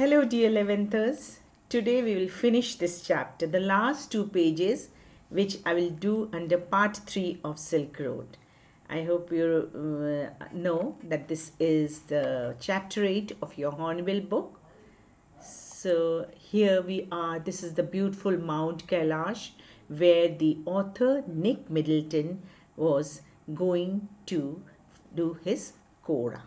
Hello dear 11thers. Today we will finish this chapter, the last two pages which I will do under part 3 of Silk Road. I hope you know that this is the chapter 8 of your Hornbill book. So here we are, this is the beautiful Mount Kailash where the author Nick Middleton was going to do his Korah.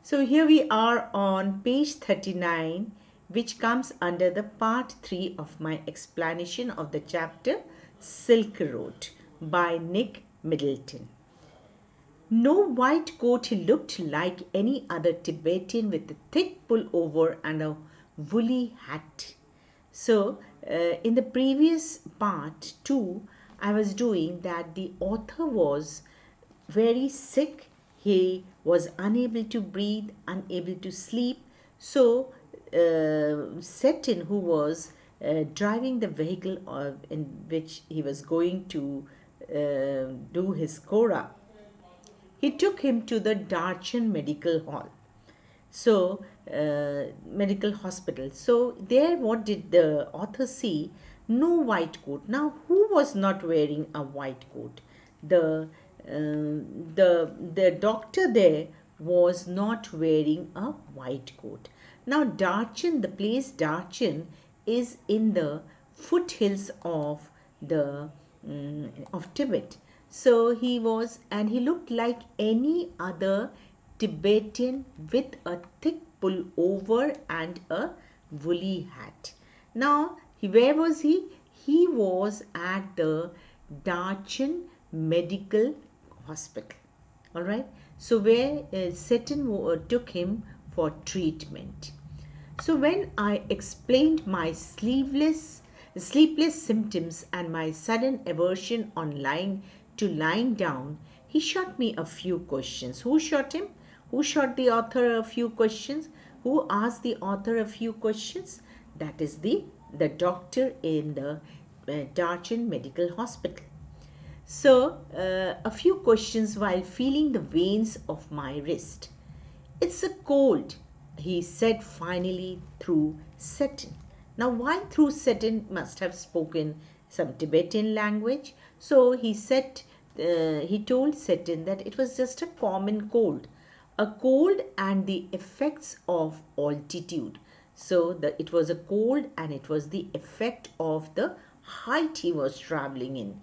So here we are on page 39, which comes under the part 3 of my explanation of the chapter Silk Road by Nick Middleton. No white coat, he looked like any other Tibetan with a thick pullover and a woolly hat. So in the previous part 2, I was doing that the author was very sick. He was unable to breathe, unable to sleep. So Seton, who was driving the vehicle in which he was going to do his Korah, he took him to the Darchan Medical Hall. So, medical hospital. So, there what did the author see? No white coat. Now, who was not wearing a white coat? The doctor there was not wearing a white coat. Now, Darchan, the place Darchan is in the foothills of the of Tibet. So he was, and he looked like any other Tibetan with a thick pullover and a woolly hat. Now, where was he? He was at the Darchan Medical Hospital. All right. So where Seton took him for treatment. So when I explained my sleepless symptoms and my sudden aversion on lying down, he shot me a few questions. Who shot him? Who shot the author a few questions? Who asked the author a few questions? That is the doctor in the Darchan Medical Hospital. So, a few questions while feeling the veins of my wrist. It's a cold, he said finally through Seton. Now, why through Seton must have spoken some Tibetan language? So he said, he told Seton that it was just a common cold, and the effects of altitude. So it was a cold and it was the effect of the height he was traveling in.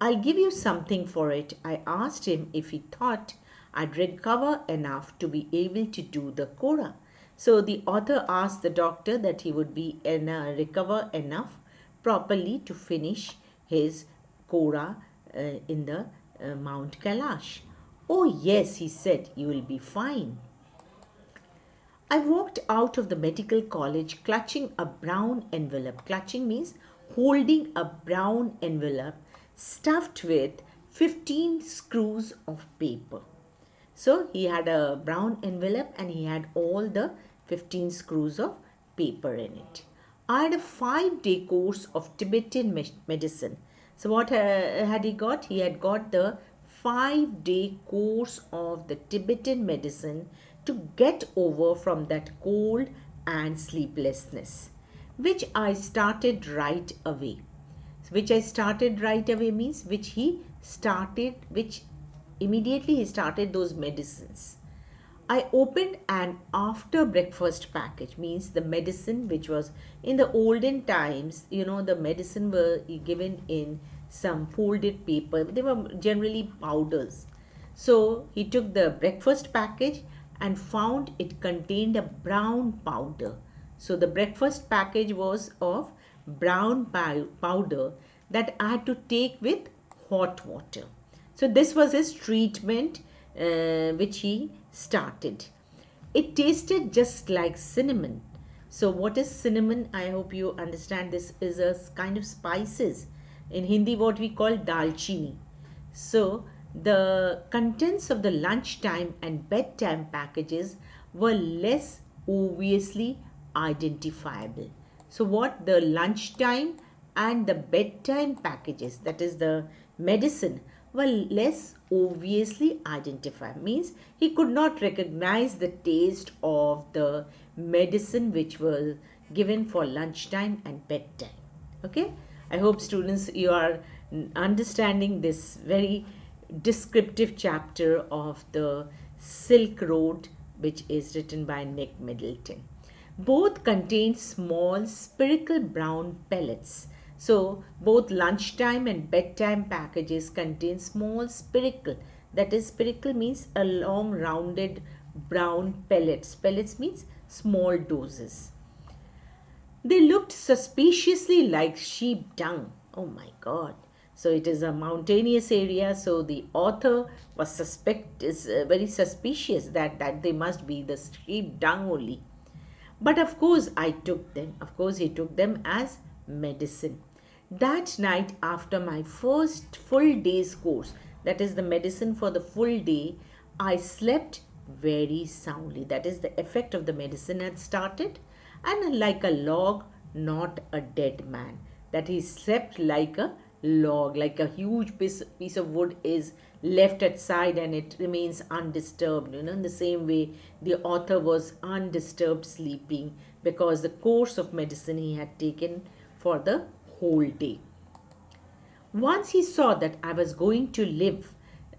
I'll give you something for it. I asked him if he thought I'd recover enough to be able to do the Korah. So the author asked the doctor that he would be recover enough properly to finish his Korah in the Mount Kailash. Oh yes, he said, you will be fine. I walked out of the medical college clutching a brown envelope. Clutching means holding a brown envelope stuffed with 15 screws of paper. So he had a brown envelope and he had all the 15 screws of paper in it. I had a 5-day course of Tibetan medicine. So what had he got? He had got the 5-day course of the Tibetan medicine to get over from that cold and sleeplessness, which I started right away. Which I started right away means which immediately he started those medicines. I opened an after breakfast package, means the medicine which was in the olden times, the medicine were given in some folded paper. They were generally powders. So he took the breakfast package and found it contained a brown powder. So the breakfast package was of brown powder that I had to take with hot water. So this was his treatment which he started. It tasted just like cinnamon. So what is cinnamon? I hope you understand this is a kind of spices. In Hindi what we call dalchini. So the contents of the lunchtime and bedtime packages were less obviously identifiable. So what the lunchtime and the bedtime packages, that is the medicine, were less obviously identified. Means he could not recognize the taste of the medicine which was given for lunchtime and bedtime. Okay, I hope students you are understanding this very descriptive chapter of the Silk Road, which is written by Nick Middleton. Both contain small spherical brown pellets. So both lunchtime and bedtime packages contain small spherical. That is, spherical means a long rounded brown pellets. Pellets means small doses. They looked suspiciously like sheep dung. Oh my god. So it is a mountainous area, so the author was very suspicious that they must be the sheep dung only. But of course I took them. Of course he took them as medicine. That night after my first full day's course, that is the medicine for the full day, I slept very soundly. That is the effect of the medicine had started, and like a log, not a dead man. That he slept like a log, like a huge piece of wood is left aside and it remains undisturbed. In the same way, the author was undisturbed sleeping because the course of medicine he had taken for the whole day. Once he saw that I was going to live,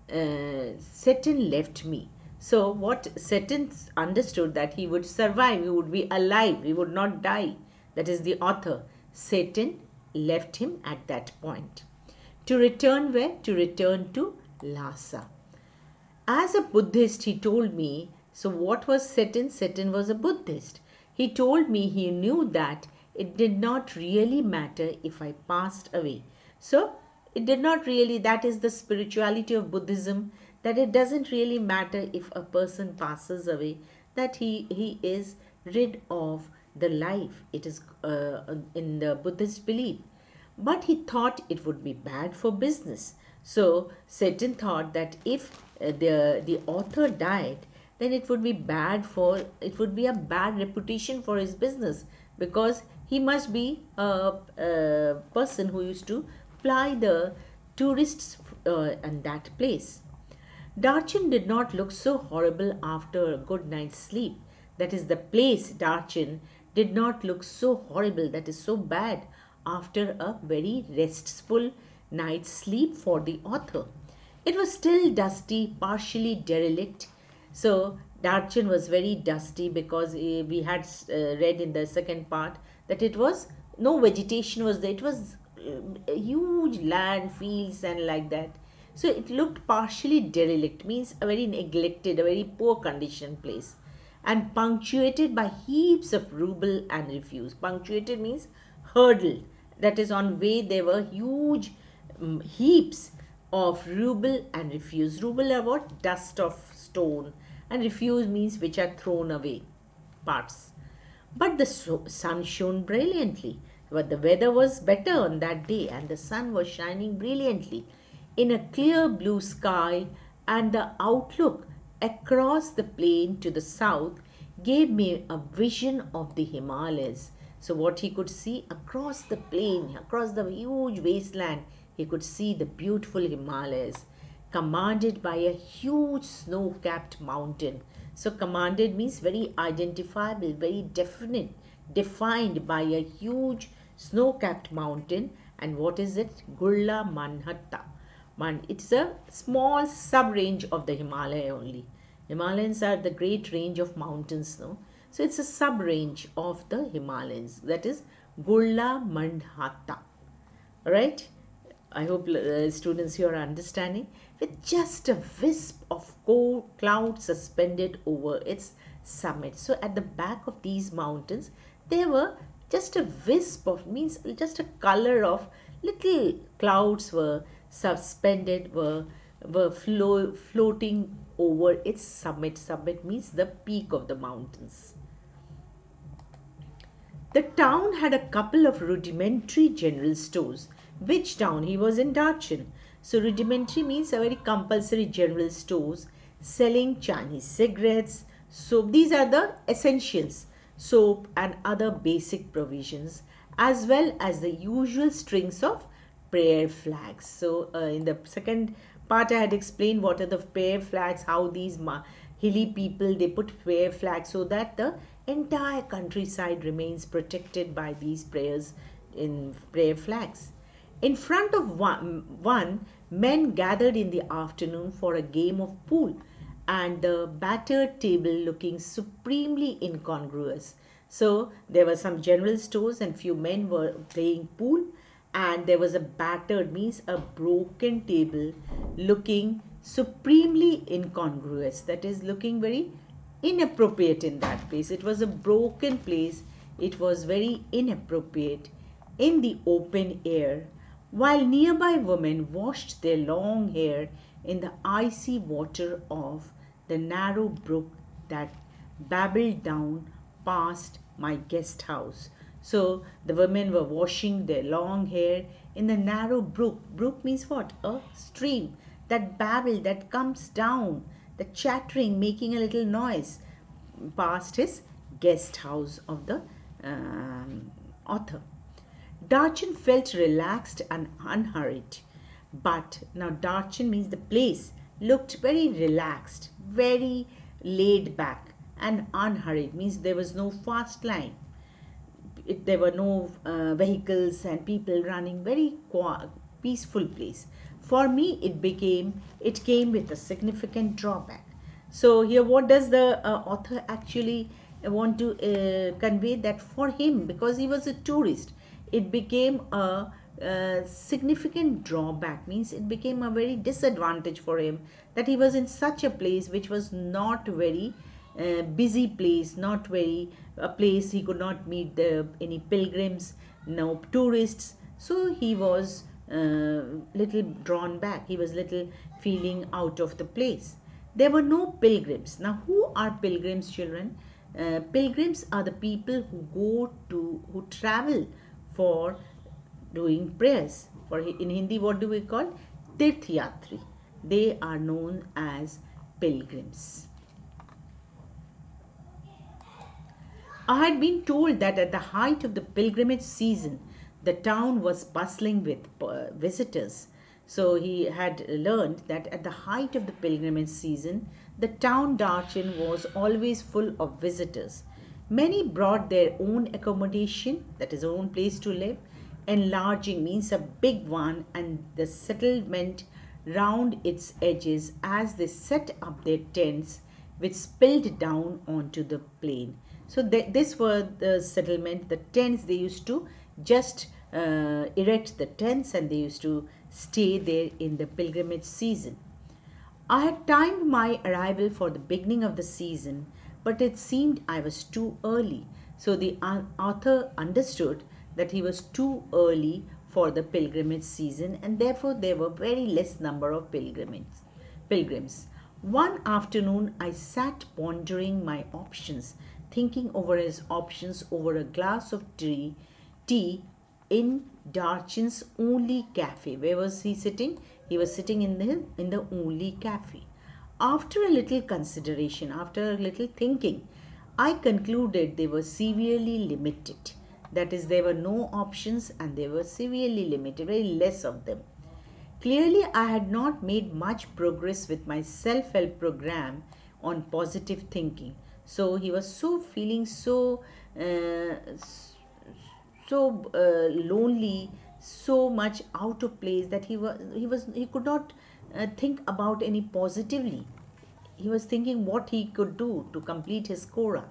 Seton left me. So what Seton understood that he would survive, he would be alive, he would not die. That is the author. Seton left him at that point. To return where? To return to Lhasa. As a Buddhist, he told me, so what was Seton? Seton was a Buddhist. He told me he knew that it did not really matter if I passed away. So it did not really, that is the spirituality of Buddhism, that it doesn't really matter if a person passes away, that he is rid of the life. It is in the Buddhist belief. But he thought it would be bad for business. So Seton thought that if the author died, then it would be a bad reputation for his business, because he must be a person who used to ply the tourists in that place. Darchin did not look so horrible after a good night's sleep. That is, the place, Darchin, did not look so horrible, that is so bad, after a very restful night's sleep for the author. It was still dusty, partially derelict. So Darchin was very dusty because we had read in the second part that it was no vegetation was there. It was huge land, fields, and like that. So it looked partially derelict, means a very neglected, a very poor condition place, and punctuated by heaps of rubble and refuse. Punctuated means hurdle. That is, on way there were huge heaps of rubble and refuse. Rubble are what? Dust of stone, and refuse means which are thrown away parts. But the sun shone brilliantly. But the weather was better on that day, and the sun was shining brilliantly in a clear blue sky, and the outlook across the plain to the south gave me a vision of the Himalayas. So what he could see across the plain, across the huge wasteland, he could see the beautiful Himalayas, commanded by a huge snow-capped mountain. So commanded means very identifiable, very definite, defined by a huge snow-capped mountain. And what is it? Gulla Manhatta. It's a small sub-range of the Himalaya only. Himalayas are the great range of mountains, no? So it's a sub-range of the Himalayas. That is Gulla Manhatta. Alright? I hope students here are understanding. With just a wisp of cold cloud suspended over its summit. So at the back of these mountains, there were just a wisp of, means just a color of little clouds were suspended, were floating over its summit. Summit means the peak of the mountains. The town had a couple of rudimentary general stores. Which town? He was in Darchin. So rudimentary means a very compulsory general stores selling Chinese cigarettes, soap. These are the essentials, soap and other basic provisions, as well as the usual strings of prayer flags. So in the second part I had explained what are the prayer flags, how these hilly people they put prayer flags so that the entire countryside remains protected by these prayers in prayer flags. In front of one, men gathered in the afternoon for a game of pool, and the battered table looking supremely incongruous. So there were some general stores, and few men were playing pool, and there was a battered means a broken table looking supremely incongruous. That is looking very inappropriate in that place. It was a broken place. It was very inappropriate in the open air, while nearby women washed their long hair in the icy water of the narrow brook that babbled down past my guest house. So the women were washing their long hair in the narrow brook. Brook means what? A stream that babble that comes down, the chattering, making a little noise past his guest house of the author. Darchan felt relaxed and unhurried. But now Darchan means the place looked very relaxed, very laid back, and unhurried means there was no fast line. There were no vehicles and people running, very peaceful place. For me, it came with a significant drawback. So here, what does the author actually want to convey? That for him, because he was a tourist, it became a significant drawback, means it became a very disadvantage for him, that he was in such a place which was not very busy place, not very a place he could not meet any pilgrims, no tourists. So he was little drawn back. He was little feeling out of the place. There were no pilgrims. Now, who are pilgrims, children? Pilgrims are the people who travel for doing prayers. For in Hindi, what do we call? Tirthyatri. They are known as pilgrims. I had been told that at the height of the pilgrimage season, the town was bustling with visitors. So he had learned that at the height of the pilgrimage season, the town Darchin was always full of visitors. Many brought their own accommodation, that is, own place to live. Enlarging means a big one, and the settlement round its edges as they set up their tents, which spilled down onto the plain. So this were the settlement, the tents. They used to just erect the tents, and they used to stay there in the pilgrimage season. I had timed my arrival for the beginning of the season, but it seemed I was too early. So the author understood that he was too early for the pilgrimage season, and therefore there were very less number of pilgrims. One afternoon I sat pondering my options, thinking over his options over a glass of tea in Darchin's only cafe. Where was he sitting? He was sitting in the only cafe. After a little consideration, after a little thinking, I concluded they were severely limited. That is, there were no options and they were severely limited, very less of them. Clearly, I had not made much progress with my self-help program on positive thinking. So he was feeling lonely, so much out of place, that he could not think about any positively. He was thinking what he could do to complete his Quora.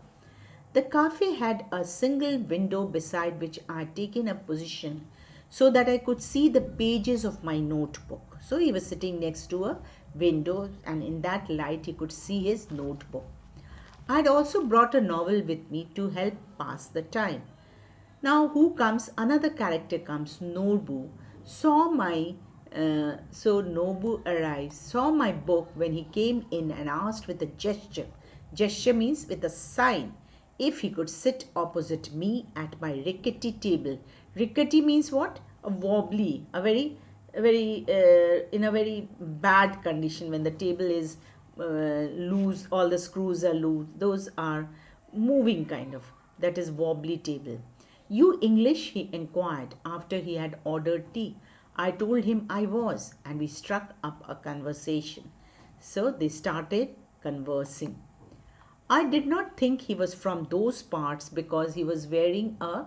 The cafe had a single window beside which I had taken a position so that I could see the pages of my notebook. So he was sitting next to a window, and in that light he could see his notebook. I had also brought a novel with me to help pass the time. Now, who comes? Another character comes, Nobu. Nobu arrives, saw my book when he came in, and asked with a gesture. Gesture means with a sign, if he could sit opposite me at my rickety table. Rickety means what? A wobbly, in a very bad condition, when the table is loose, all the screws are loose. Those are moving kind of. That is wobbly table. You English? He inquired after he had ordered tea. I told him I was, and we struck up a conversation. So they started conversing. I did not think he was from those parts because he was wearing a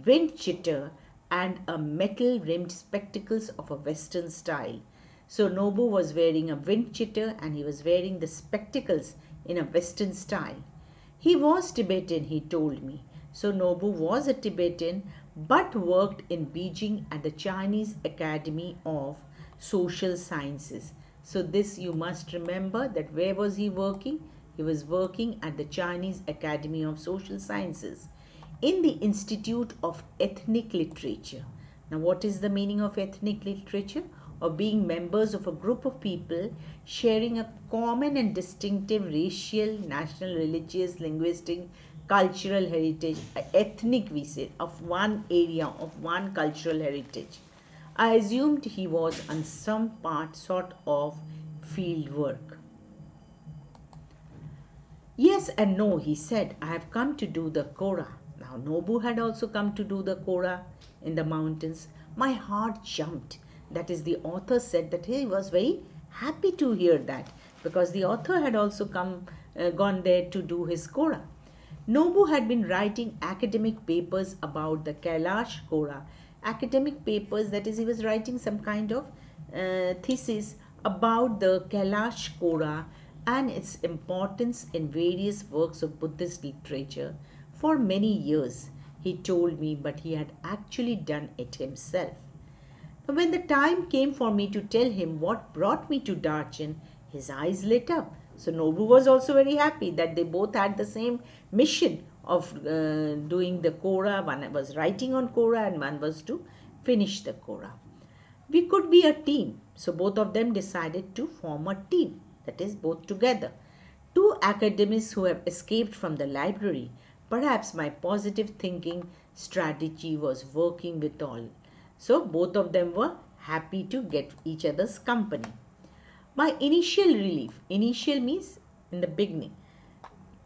wind chitter and a metal rimmed spectacles of a western style. So Nobu was wearing a wind chitter and he was wearing the spectacles in a western style. He was Tibetan, he told me. So Nobu was a Tibetan but worked in Beijing at the Chinese Academy of Social Sciences. So this you must remember, that where was he working? He was working at the Chinese Academy of Social Sciences in the Institute of Ethnic Literature. Now, what is the meaning of ethnic literature? Or being members of a group of people sharing a common and distinctive racial, national, religious, linguistic, cultural heritage, ethnic we say, of one area, of one cultural heritage. I assumed he was on some part sort of field work. Yes and no, he said. I have come to do the Kora. Now, Nobu had also come to do the Kora in the mountains. My heart jumped. That is, the author said that he was very happy to hear that because the author had also gone there to do his Kora. Nobu had been writing academic papers about the Kailash Kora. Academic papers, that is, he was writing some kind of thesis about the Kailash Kora and its importance in various works of Buddhist literature for many years, he told me, but he had actually done it himself. When the time came for me to tell him what brought me to Darchen, his eyes lit up. So Nobu was also very happy that they both had the same mission of doing the Kora. One was writing on Kora and one was to finish the Kora. We could be a team. So both of them decided to form a team, that is, both together. Two academics who have escaped from the library. Perhaps my positive thinking strategy was working with all. So both of them were happy to get each other's company. My initial means in the beginning,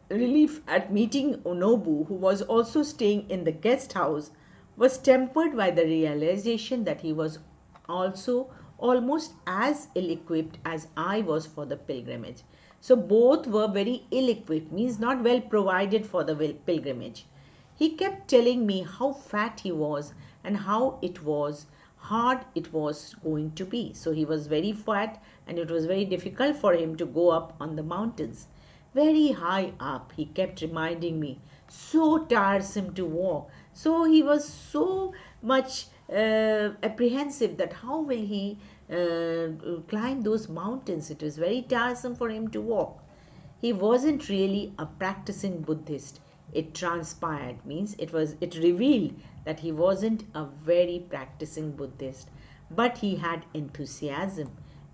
relief at meeting Onobu, who was also staying in the guest house, was tempered by the realization that he was also almost as ill equipped as I was for the pilgrimage. So both were very ill equipped, means not well provided for the pilgrimage. He kept telling me how fat he was and how it was hard it was going to be. So he was very fat and it was very difficult for him to go up on the mountains. Very high up, he kept reminding me, so tiresome to walk. So he was so much apprehensive that how will he climb those mountains. It was very tiresome for him to walk. He wasn't really a practicing Buddhist. It transpired, means it revealed that he wasn't a very practicing Buddhist, but he had enthusiasm,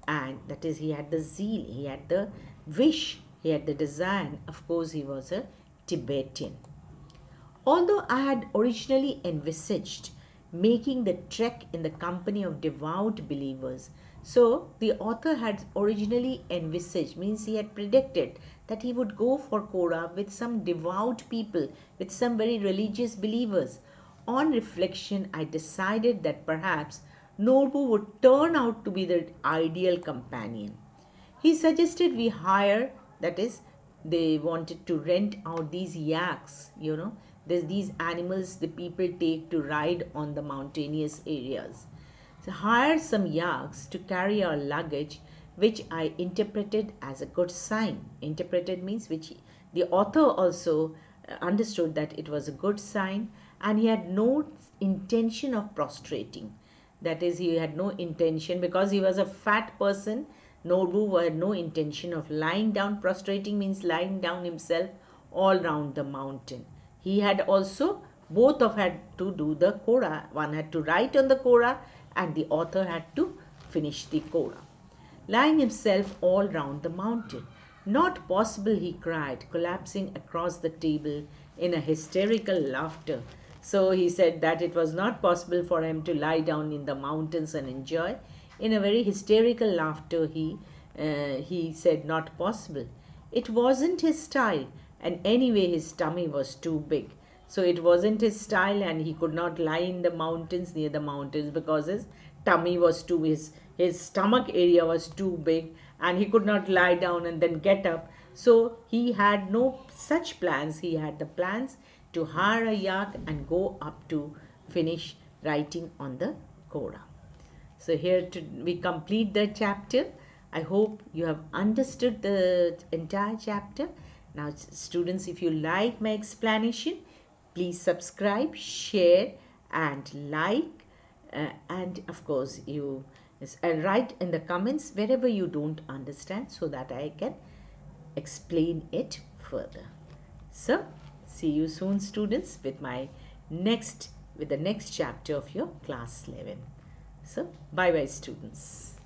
and that is, he had the zeal, he had the wish, he had the desire. Of course, he was a Tibetan. Although I had originally envisaged making the trek in the company of devout believers, so the author had originally envisaged, means he had predicted that he would go for Kora with some devout people, with some very religious believers. On reflection, I decided that perhaps Nobu would turn out to be the ideal companion. He suggested we hire, that is, they wanted to rent out these yaks, there's these animals the people take to ride on the mountainous areas. So hire some yaks to carry our luggage, which I interpreted as a good sign. Interpreted means which the author also understood that it was a good sign, and he had no intention of prostrating. That is, he had no intention, because he was a fat person. Nobu had no intention of lying down. Prostrating means lying down himself all round the mountain. He had also, both of had to do the Kora. One had to write on the Kora and the author had to finish the Kora. Lying himself all round the mountain. Not possible, he cried, collapsing across the table in a hysterical laughter. So he said that it was not possible for him to lie down in the mountains and enjoy. In a very hysterical laughter, he said not possible. It wasn't his style, and anyway his tummy was too big. So it wasn't his style, and he could not lie in the mountains, near the mountains, because his tummy was too, his stomach area was too big, and he could not lie down and then get up. So he had no such plans. He had the plans to hire a yak and go up to finish writing on the Quora. So here we complete the chapter. I hope you have understood the entire chapter. Now students, if you like my explanation, please subscribe, share and like, and of course you write in the comments wherever you don't understand so that I can explain it further. So see you soon students with the next chapter of your class 11. So bye bye students.